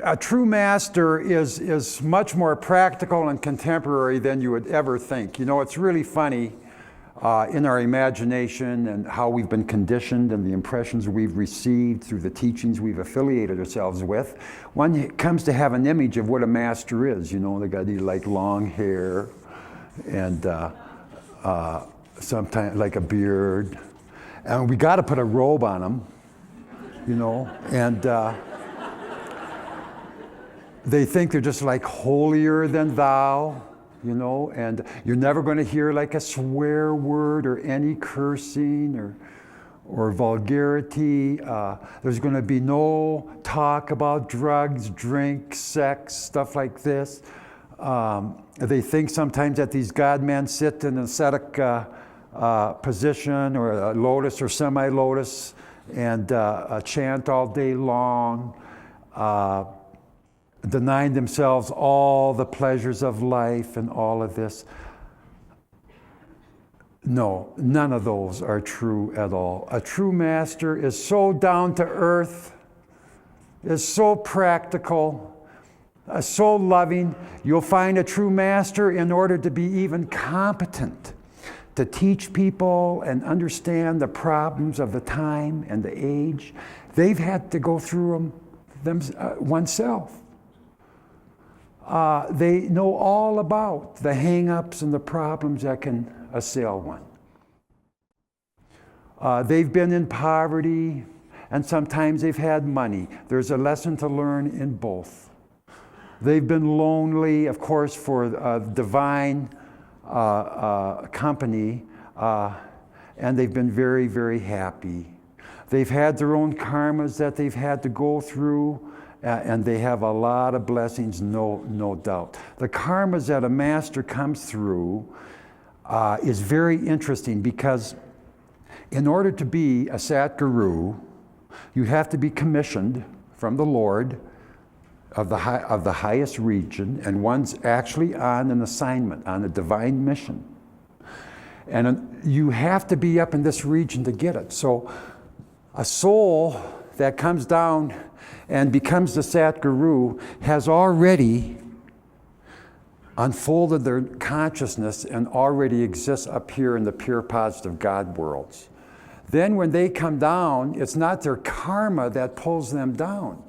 a true master is much more practical and contemporary than you would ever think. You know, it's really funny in our imagination and how we've been conditioned and the impressions we've received through the teachings we've affiliated ourselves with. One comes to have an image of what a master is. You know, they got these like long hair and sometimes like a beard. And we got to put a robe on them, you know, and they think they're just like holier than thou, you know, and you're never going to hear like a swear word or any cursing or vulgarity. There's going to be no talk about drugs, drink, sex, stuff like this. They think sometimes that these God-men sit in an ascetic position or a lotus or semi-lotus and chant all day long, denying themselves all the pleasures of life and all of this. No, none of those are true at all. A true master is so down to earth, is so practical, so loving. You'll find a true master, in order to be even competent to teach people and understand the problems of the time and the age, they've had to go through them oneself. They know all about the hang-ups and the problems that can assail one. They've been in poverty, and sometimes they've had money. There's a lesson to learn in both. They've been lonely, of course, for divine company, and they've been very, very happy. They've had their own karmas that they've had to go through, and they have a lot of blessings, no doubt. The karmas that a master comes through is very interesting, because in order to be a Satguru, you have to be commissioned from the Lord of the highest region, and one's actually on an assignment, on a divine mission. And you have to be up in this region to get it. So a soul that comes down and becomes the Satguru has already unfolded their consciousness and already exists up here in the pure positive God worlds. Then when they come down, it's not their karma that pulls them down,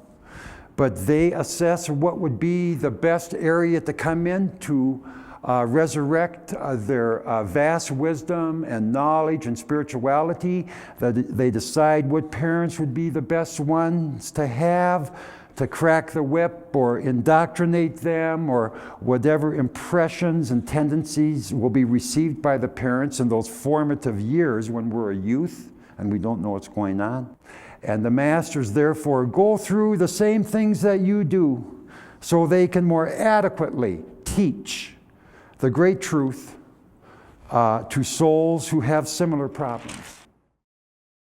but they assess what would be the best area to come in to resurrect their vast wisdom and knowledge and spirituality. That they decide what parents would be the best ones to have to crack the whip or indoctrinate them, or whatever impressions and tendencies will be received by the parents in those formative years when we're a youth and we don't know what's going on. And the masters therefore go through the same things that you do, so they can more adequately teach the great truth to souls who have similar problems.